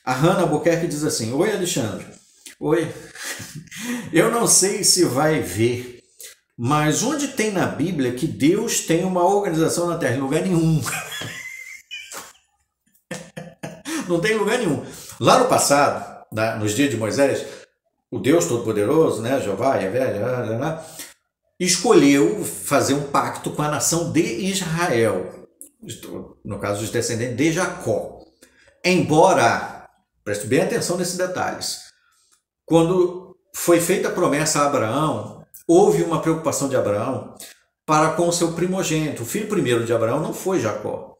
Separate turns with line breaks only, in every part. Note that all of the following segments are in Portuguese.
A Hannah Albuquerque diz assim: oi, Alexandre. Oi. Eu não sei se vai ver, mas onde tem na Bíblia que Deus tem uma organização na Terra? Em lugar nenhum. Não tem lugar nenhum. Lá no passado, nos dias de Moisés, o Deus Todo-Poderoso, né, Jeová, Yahvé, escolheu fazer um pacto com a nação de Israel, no caso dos descendentes de Jacó. Embora, preste bem atenção nesses detalhes, quando foi feita a promessa a Abraão, houve uma preocupação de Abraão para com o seu primogênito. O filho primeiro de Abraão não foi Jacó,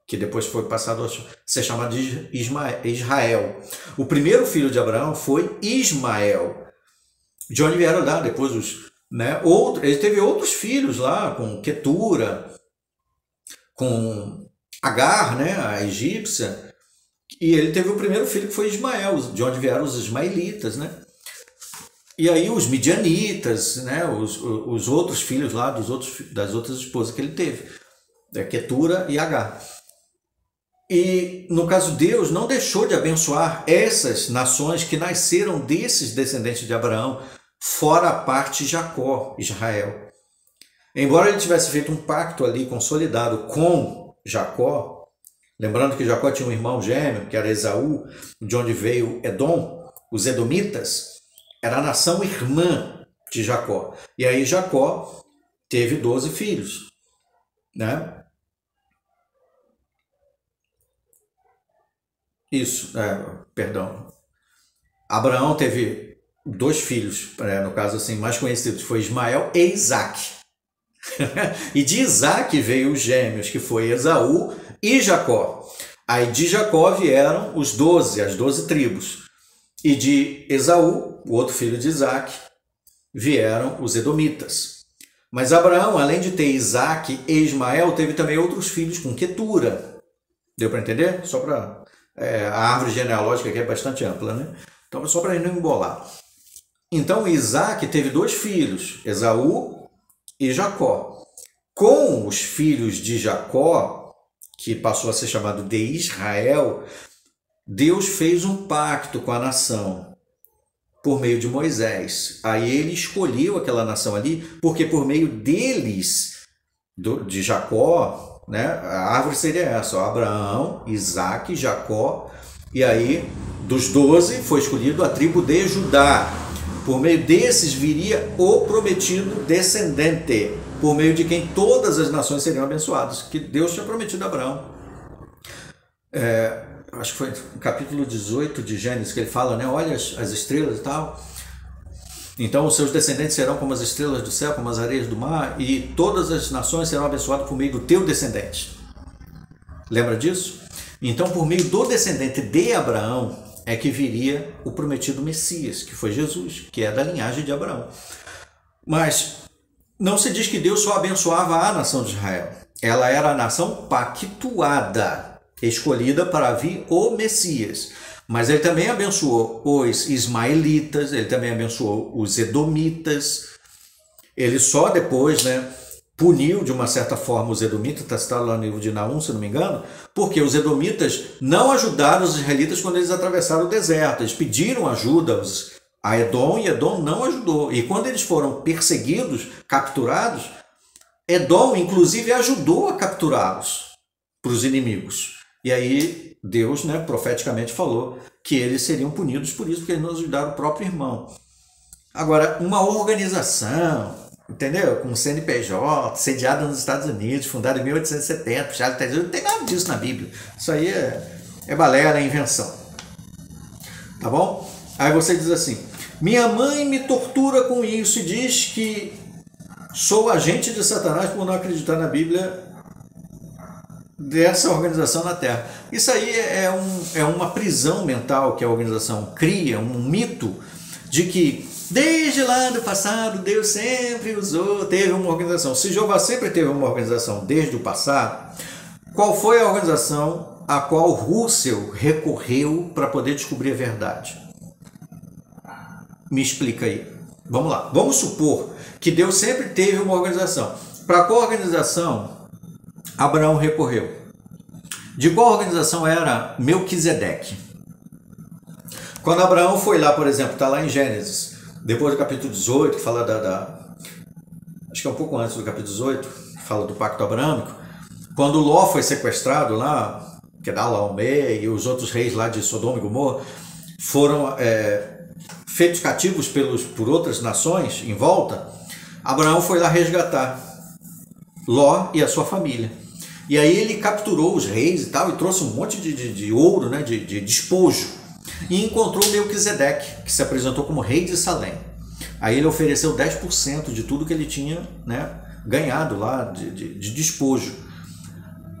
que depois foi passado a ser chamado de Israel. O primeiro filho de Abraão foi Ismael, de onde vieram dar depois os... ele teve outros filhos lá, com Quetura, com Agar, a egípcia, e ele teve o primeiro filho que foi Ismael, de onde vieram os ismaelitas, E aí os midianitas, os outros filhos lá das outras esposas que ele teve, Quetura e Agar. E, no caso, Deus não deixou de abençoar essas nações que nasceram desses descendentes de Abraão, fora a parte de Jacó, Israel. Embora ele tivesse feito um pacto ali consolidado com Jacó, lembrando que Jacó tinha um irmão gêmeo, que era Esaú, de onde veio Edom, os edomitas, era a nação irmã de Jacó. E aí Jacó teve 12 filhos, Perdão. Abraão teve 2 filhos, no caso assim, mais conhecidos, foi Ismael e Isaac. E de Isaac veio os gêmeos, que foi Esaú e Jacó. Aí de Jacó vieram as 12 tribos. E de Esaú, o outro filho de Isaac, vieram os edomitas. Mas Abraão, além de ter Isaac e Ismael, teve também outros filhos com Quetura. Deu para entender? Só para... a árvore genealógica aqui é bastante ampla, Então, só para não embolar. Então, Isaac teve 2 filhos, Esaú e Jacó. Com os filhos de Jacó, que passou a ser chamado de Israel, Deus fez um pacto com a nação por meio de Moisés. Aí ele escolheu aquela nação ali, porque por meio deles, de Jacó, a árvore seria essa, Abraão, Isaac, Jacó, e aí dos 12 foi escolhido a tribo de Judá. Por meio desses viria o prometido descendente, por meio de quem todas as nações seriam abençoadas, que Deus tinha prometido a Abraão. Acho que foi no capítulo 18 de Gênesis que ele fala, olha as estrelas e tal. Então os seus descendentes serão como as estrelas do céu, como as areias do mar, e todas as nações serão abençoadas por meio do teu descendente. Lembra disso? Então, por meio do descendente de Abraão, é que viria o prometido Messias, que foi Jesus, que é da linhagem de Abraão. Mas não se diz que Deus só abençoava a nação de Israel. Ela era a nação pactuada, escolhida para vir o Messias. Mas ele também abençoou os ismaelitas, ele também abençoou os edomitas. Ele só depois, puniu de uma certa forma os edomitas, está citado lá no livro de Naum, se não me engano, porque os edomitas não ajudaram os israelitas quando eles atravessaram o deserto. Eles pediram ajuda a Edom e Edom não ajudou. E quando eles foram perseguidos, capturados, Edom inclusive ajudou a capturá-los para os inimigos. E aí Deus, profeticamente falou que eles seriam punidos por isso, porque eles não ajudaram o próprio irmão. Agora, uma organização, entendeu? Com CNPJ, sediada nos Estados Unidos, fundada em 1870, não tem nada disso na Bíblia. Isso aí é balela, é invenção. Tá bom? Aí você diz assim: minha mãe me tortura com isso e diz que sou agente de Satanás por não acreditar na Bíblia dessa organização na Terra. Isso aí é uma prisão mental que a organização cria, um mito de que desde lá do passado Deus sempre teve uma organização. Se Jeová sempre teve uma organização desde o passado, qual foi a organização a qual Russell recorreu para poder descobrir a verdade? Me explica aí. Vamos lá. Vamos supor que Deus sempre teve uma organização. Para qual organização Abraão recorreu? De qual organização era Melquisedeque? Quando Abraão foi lá, por exemplo, está lá em Gênesis, depois do capítulo 18, que fala acho que é um pouco antes do capítulo 18, que fala do pacto abrâmico, quando Ló foi sequestrado lá, Kedorlaomer e os outros reis lá de Sodoma e Gomorra foram feitos cativos por outras nações em volta, Abraão foi lá resgatar Ló e a sua família. E aí ele capturou os reis e tal, e trouxe um monte de ouro, né, de despojo, e encontrou Melquisedeque, que se apresentou como rei de Salém. Aí ele ofereceu 10% de tudo que ele tinha, né, ganhado lá de despojo.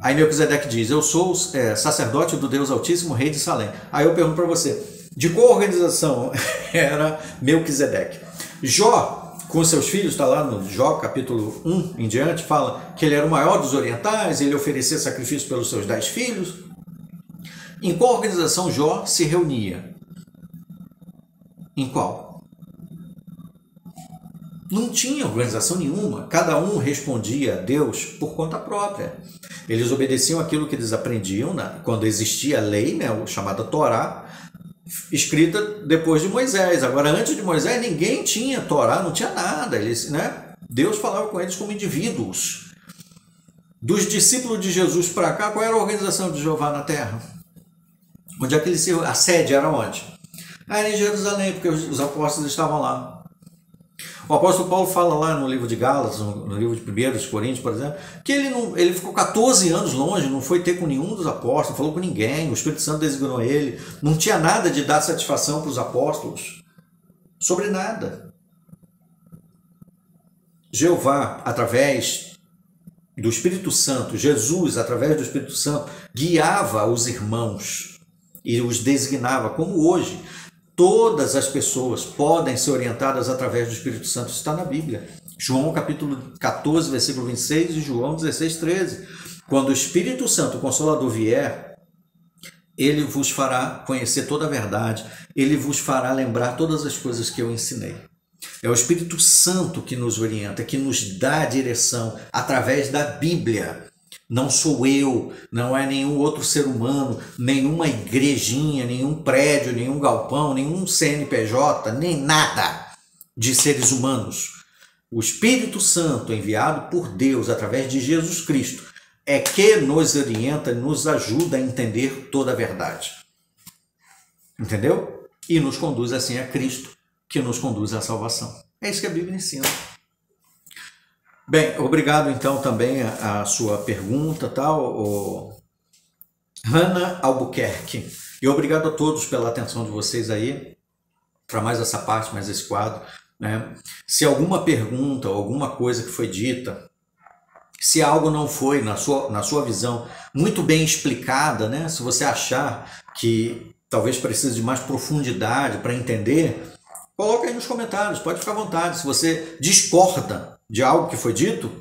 Aí Melquisedeque diz: eu sou sacerdote do Deus Altíssimo, rei de Salém. Aí eu pergunto para você, de qual organização era Melquisedeque? Jó, com seus filhos, está lá no Jó, capítulo 1 em diante, fala que ele era o maior dos orientais, ele oferecia sacrifício pelos seus 10 filhos. Em qual organização Jó se reunia? Em qual? Não tinha organização nenhuma, cada um respondia a Deus por conta própria. Eles obedeciam aquilo que eles aprendiam, né, quando existia a lei, né, chamada Torá, escrita depois de Moisés. Agora, antes de Moisés, ninguém tinha Torá, não tinha nada. Eles, né, Deus falava com eles como indivíduos. Dos discípulos de Jesus para cá, qual era a organização de Jeová na terra? Onde é que a sede era onde? Era em Jerusalém, porque os apóstolos estavam lá. O apóstolo Paulo fala lá no livro de Gálatas, no livro de 1 Coríntios, por exemplo, que ele ficou 14 anos longe, não foi ter com nenhum dos apóstolos, não falou com ninguém, o Espírito Santo designou ele, não tinha nada de dar satisfação para os apóstolos, sobre nada. Jeová, através do Espírito Santo, Jesus, através do Espírito Santo, guiava os irmãos e os designava, como hoje. Todas as pessoas podem ser orientadas através do Espírito Santo. Isso está na Bíblia. João capítulo 14, versículo 26 e João 16, 13. Quando o Espírito Santo, o Consolador, vier, ele vos fará conhecer toda a verdade, ele vos fará lembrar todas as coisas que eu ensinei. É o Espírito Santo que nos orienta, que nos dá a direção através da Bíblia. Não sou eu, não é nenhum outro ser humano, nenhuma igrejinha, nenhum prédio, nenhum galpão, nenhum CNPJ, nem nada de seres humanos. O Espírito Santo, enviado por Deus através de Jesus Cristo, é que nos orienta, nos ajuda a entender toda a verdade. Entendeu? E nos conduz assim a Cristo, que nos conduz à salvação. É isso que a Bíblia ensina. Bem, obrigado então também a sua pergunta, tal, Hannah Albuquerque. E obrigado a todos pela atenção de vocês aí, para mais essa parte, mais esse quadro, né? Se alguma pergunta, alguma coisa que foi dita, se algo não foi, na sua visão, muito bem explicada, né? Se você achar que talvez precise de mais profundidade para entender, coloca aí nos comentários, pode ficar à vontade. Se você discorda de algo que foi dito,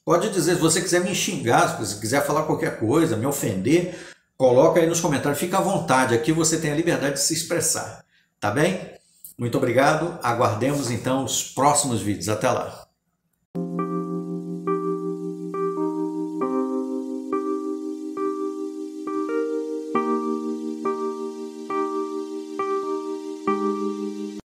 pode dizer. Se você quiser me xingar, se você quiser falar qualquer coisa, me ofender, coloca aí nos comentários, fica à vontade. Aqui você tem a liberdade de se expressar, tá bem? Muito obrigado, aguardemos então os próximos vídeos. Até lá!